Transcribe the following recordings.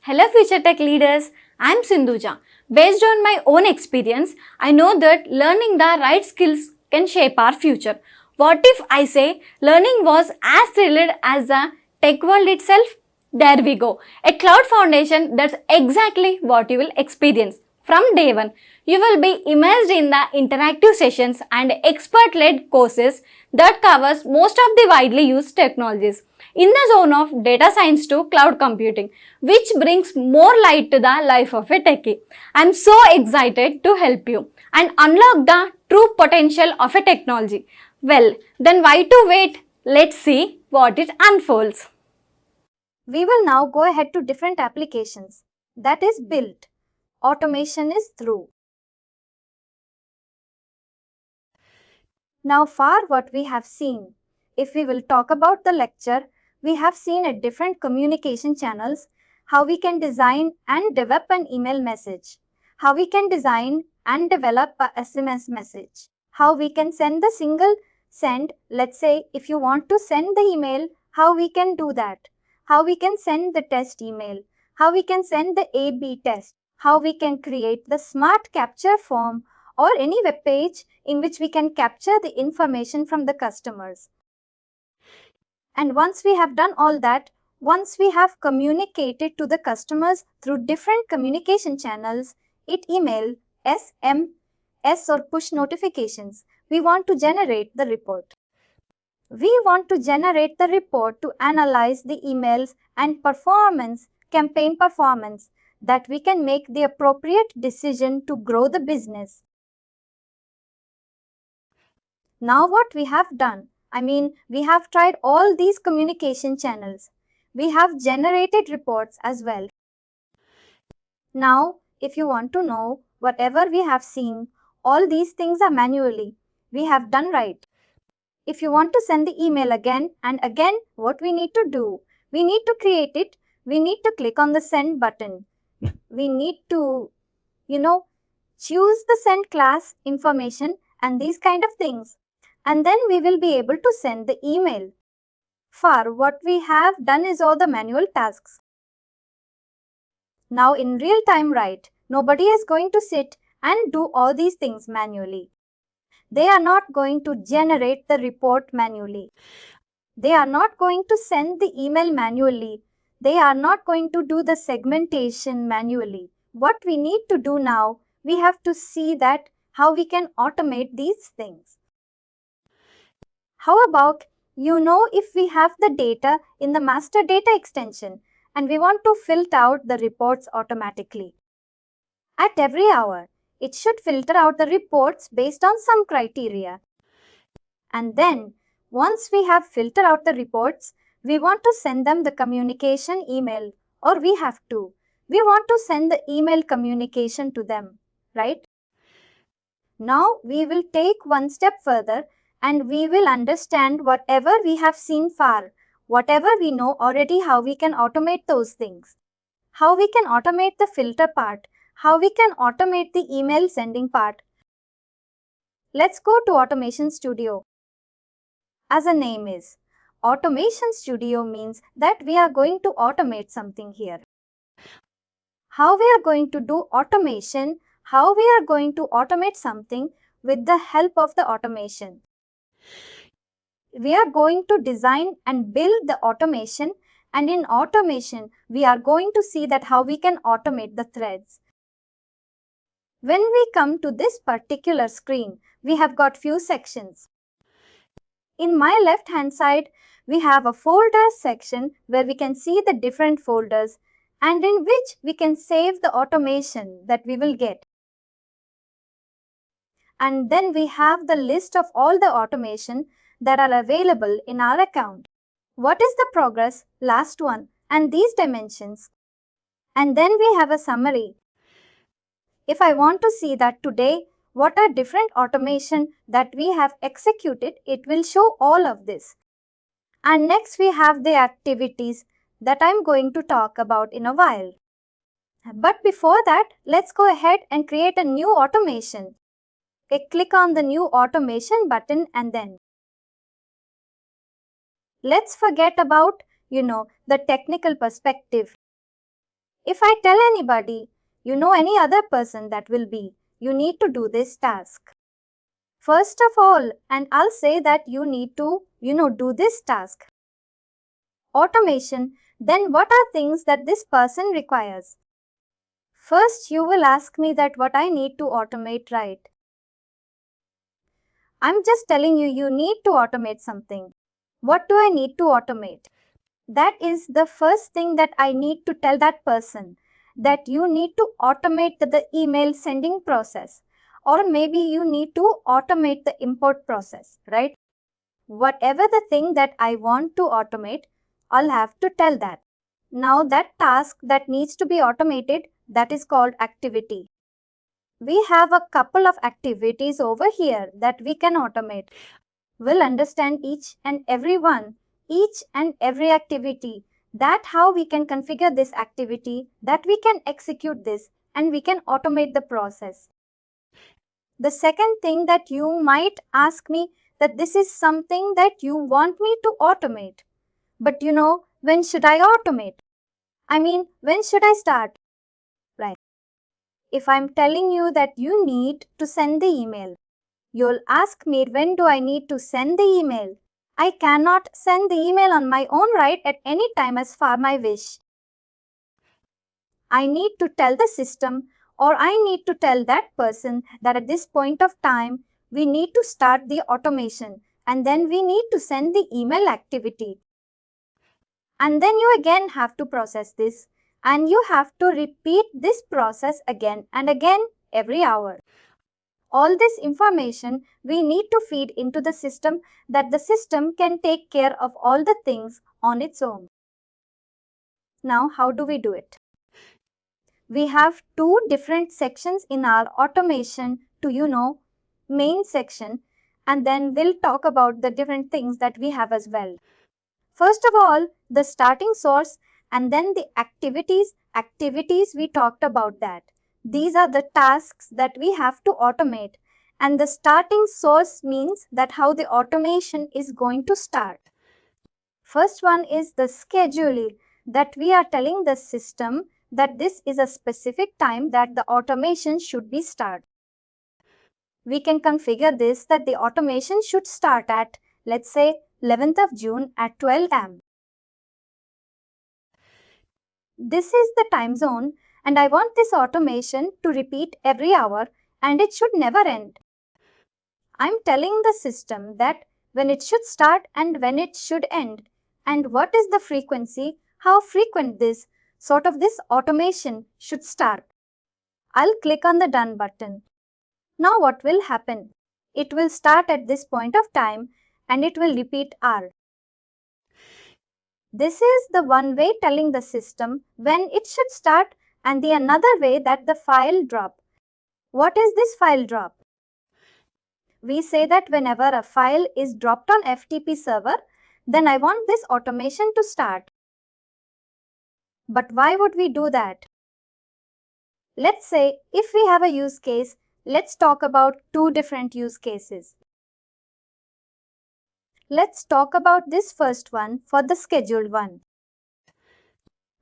Hello future tech leaders, I'm Sindhuja. Based on my own experience, I know that learning the right skills can shape our future. What if I say learning was as thrilled as the tech world itself? There we go. A cloud foundation, that's exactly what you will experience. From day one, you will be immersed in the interactive sessions and expert-led courses that covers most of the widely used technologies in the zone of data science to cloud computing, which brings more light to the life of a techie. I'm so excited to help you and unlock the true potential of a technology. Well, then why to wait? Let's see what it unfolds. We will now go ahead to different applications. That is built. Automation is through. Now far what we have seen. If we will talk about the lecture, we have seen at different communication channels how we can design and develop an email message, how we can design and develop a SMS message, how we can send the single send, let's say if you want to send the email, how we can do that, how we can send the test email, how we can send the A/B test, how we can create the smart capture form or any web page in which we can capture the information from the customers. And once we have done all that, once we have communicated to the customers through different communication channels, email, SMS or push notifications, we want to generate the report. We want to generate the report to analyze the emails and campaign performance, that we can make the appropriate decision to grow the business. Now what we have done, we have tried all these communication channels. We have generated reports as well. Now, if you want to know whatever we have seen, all these things are manually. We have done right. If you want to send the email again and again, what we need to do? We need to create it. We need to click on the send button. We need to, choose the send class information and these kind of things. And then we will be able to send the email. Far, what we have done is all the manual tasks. Now in real time, right, nobody is going to sit and do all these things manually. They are not going to generate the report manually. They are not going to send the email manually. They are not going to do the segmentation manually. What we need to do now, we have to see that how we can automate these things. How about, if we have the data in the master data extension and we want to filter out the reports automatically. At every hour, it should filter out the reports based on some criteria. And then, once we have filtered out the reports, we want to send them the communication email, or we want to send the email communication to them, right? Now, we will take one step further and we will understand whatever we have seen far, whatever we know already, how we can automate those things. How we can automate the filter part, how we can automate the email sending part. Let's go to Automation Studio. As a name is, Automation Studio means that we are going to automate something here. How we are going to do automation, how we are going to automate something with the help of the automation. We are going to design and build the automation, and in automation, we are going to see that how we can automate the threads. When we come to this particular screen, we have got few sections. In my left hand side, we have a folders section where we can see the different folders and in which we can save the automation that we will get. And then we have the list of all the automation that are available in our account. What is the progress, last one, and these dimensions. And then we have a summary. If I want to see that today, what are different automation that we have executed, it will show all of this. And next we have the activities that I'm going to talk about in a while. But before that, let's go ahead and create a new automation. Okay, click on the new automation button and then let's forget about, the technical perspective. If I tell anybody, any other person that will be, you need to do this task. First of all, and I'll say that you need to, do this task. Automation, then what are things that this person requires? First, you will ask me that what I need to automate, right? I'm just telling you, you need to automate something. What do I need to automate? That is the first thing that I need to tell that person, that you need to automate the email sending process, or maybe you need to automate the import process, right? Whatever the thing that I want to automate, I'll have to tell that. Now that task that needs to be automated, that is called activity. We have a couple of activities over here that we can automate. We'll understand each and every one, each and every activity, that how we can configure this activity, that we can execute this, and we can automate the process. The second thing that you might ask me, that this is something that you want me to automate. But when should I automate? I mean, when should I start? Right. If I'm telling you that you need to send the email, you'll ask me, when do I need to send the email? I cannot send the email on my own right at any time as far my wish. I need to tell the system, or I need to tell that person that at this point of time, we need to start the automation, and then we need to send the email activity. And then you again have to process this, and you have to repeat this process again and again every hour. All this information we need to feed into the system, that the system can take care of all the things on its own. Now, how do we do it? We have two different sections in our automation to, main section, and then we'll talk about the different things that we have as well. First of all, the starting source, and then the activities. Activities, we talked about that. These are the tasks that we have to automate. And the starting source means that how the automation is going to start. First one is the schedule, that we are telling the system that this is a specific time that the automation should be started. We can configure this that the automation should start at, let's say, 11th of June at 12 am. This is the time zone, and I want this automation to repeat every hour, and it should never end. I'm telling the system that when it should start and when it should end, and what is the frequency, how frequent this automation should start. I'll click on the done button. Now what will happen? It will start at this point of time, and it will repeat hour. This is the one way telling the system when it should start, and the another way that the file drop. What is this file drop? We say that whenever a file is dropped on FTP server, then I want this automation to start. But why would we do that? Let's say if we have a use case, let's talk about two different use cases. Let's talk about this first one for the scheduled one.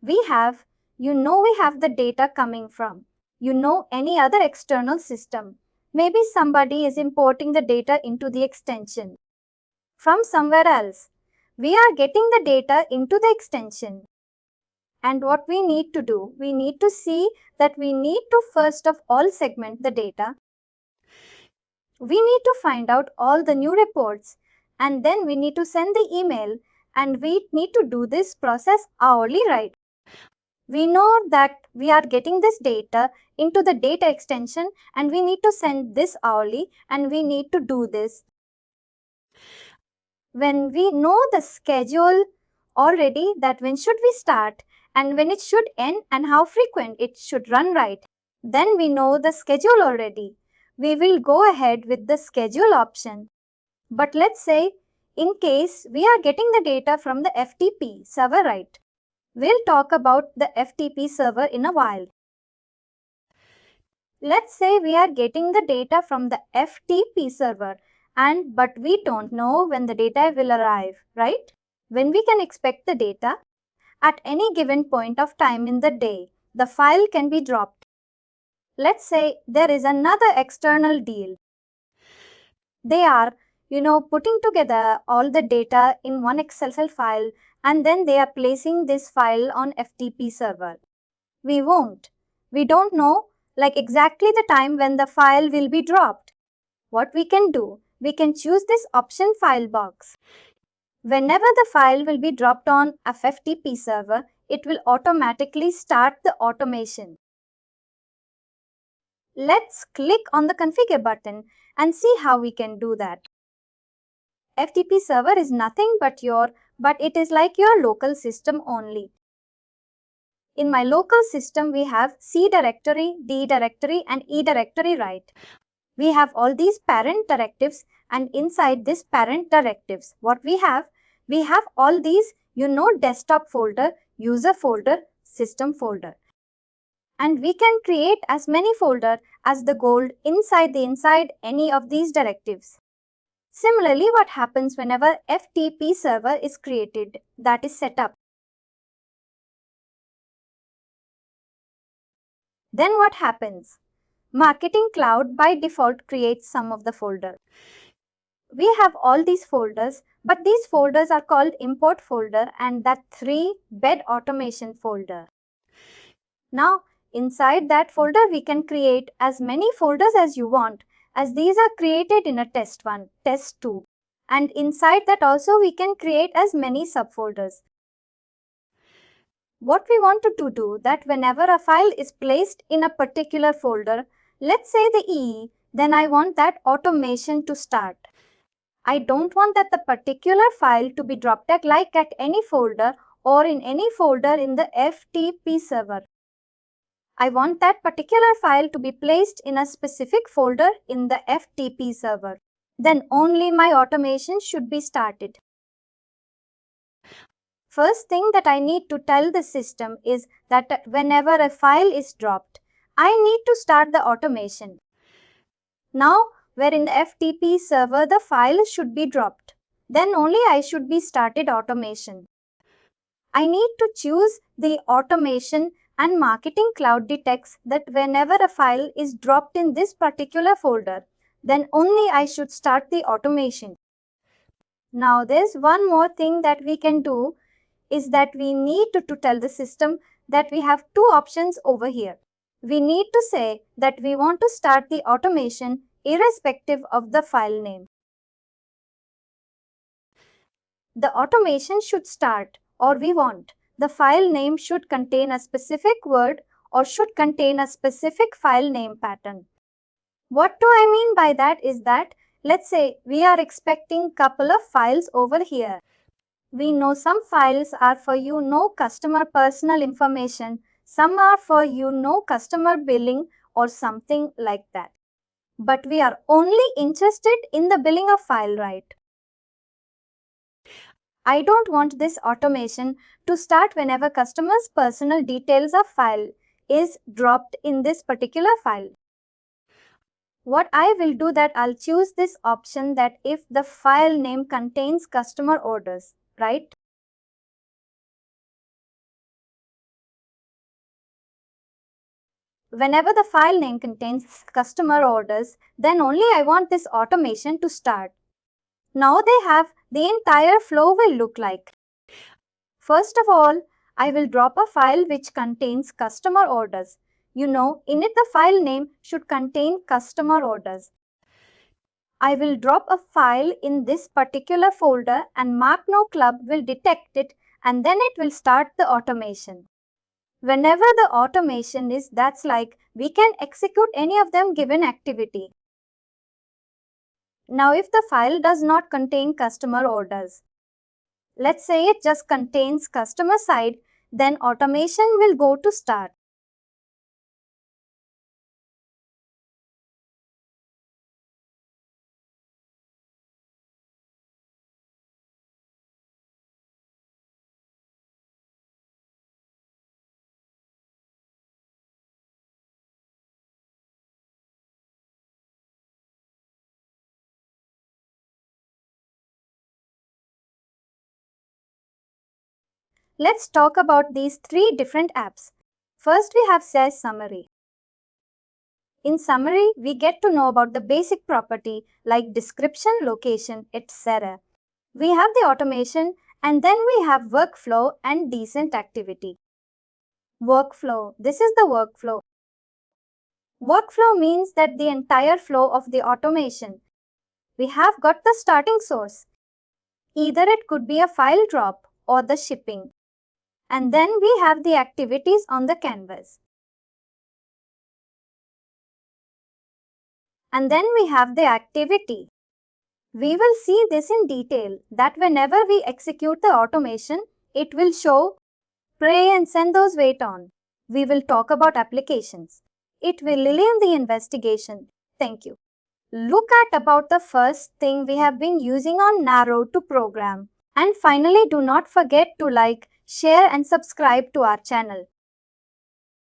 We have the data coming from, any other external system. Maybe somebody is importing the data into the extension from somewhere else. We are getting the data into the extension. And what we need to do, we need to see that we need to first of all segment the data. We need to find out all the new reports, and then we need to send the email, and we need to do this process hourly, right? We know that we are getting this data into the data extension, and we need to send this hourly, and we need to do this. When we know the schedule already, that when should we start and when it should end and how frequent it should run, right? Then we know the schedule already. We will go ahead with the schedule option. But let's say, in case we are getting the data from the FTP server, right? We'll talk about the FTP server in a while. Let's say we are getting the data from the FTP server, but we don't know when the data will arrive, right? When we can expect the data? At any given point of time in the day. the file can be dropped. Let's say there is another external deal. They are, putting together all the data in one Excel file, and then they are placing this file on FTP server. We won't. We don't know exactly the time when the file will be dropped. What we can do, we can choose this option file box. Whenever the file will be dropped on a FTP server, it will automatically start the automation. Let's click on the configure button and see how we can do that. FTP server is nothing but it is like your local system only. In my local system, we have C directory, D directory and E directory, right? We have all these parent directives, and inside this parent directives, what we have all these, desktop folder, user folder, system folder. And we can create as many folders as the gold inside any of these directives. Similarly, what happens whenever FTP server is created, that is set up? Then what happens? Marketing Cloud by default creates some of the folder. We have all these folders, but these folders are called import folder and that 3 bed automation folder. Now, inside that folder, we can create as many folders as you want, as these are created in a test 1, test 2. And inside that also we can create as many subfolders. What we want to do that whenever a file is placed in a particular folder, let's say the E, then I want that automation to start. I don't want that the particular file to be dropped at any folder or in any folder in the FTP server. I want that particular file to be placed in a specific folder in the FTP server. Then only my automation should be started. First thing that I need to tell the system is that whenever a file is dropped, I need to start the automation. Now, where in the FTP server the file should be dropped, then only I should be started automation. I need to choose the automation, and Marketing Cloud detects that whenever a file is dropped in this particular folder, then only I should start the automation. Now there's one more thing that we can do is that we need to tell the system that we have 2 options over here. We need to say that we want to start the automation irrespective of the file name. The automation should start, or we want the file name should contain a specific word or should contain a specific file name pattern. What do I mean by that is that, let's say we are expecting couple of files over here. We know some files are for customer personal information, some are for customer billing or something like that. But we are only interested in the billing of file, right? I don't want this automation to start whenever customer's personal details of file is dropped in this particular file. What I will do that I'll choose this option that if the file name contains customer orders, right? Whenever the file name contains customer orders, then only I want this automation to start. Now the entire flow will look like. First of all, I will drop a file which contains customer orders. In it the file name should contain customer orders. I will drop a file in this particular folder and Mark No Club will detect it and then it will start the automation. Whenever the automation is, that's like we can execute any of them given activity. Now if the file does not contain customer orders, let's say it just contains customer side, then automation will go to start. Let's talk about these 3 different apps. First, we have sales summary. In summary, we get to know about the basic property like description, location, etc. We have the automation, and then we have workflow and decent activity. Workflow. This is the workflow. Workflow means that the entire flow of the automation. We have got the starting source. Either it could be a file drop or the shipping. And then we have the activities on the canvas. And then we have the activity. We will see this in detail that whenever we execute the automation, it will show, pray and send those wait on. We will talk about applications. It will relieve the investigation. Thank you. Look at about the first thing we have been using on Narrow to program. And finally, do not forget to like, share and subscribe to our channel.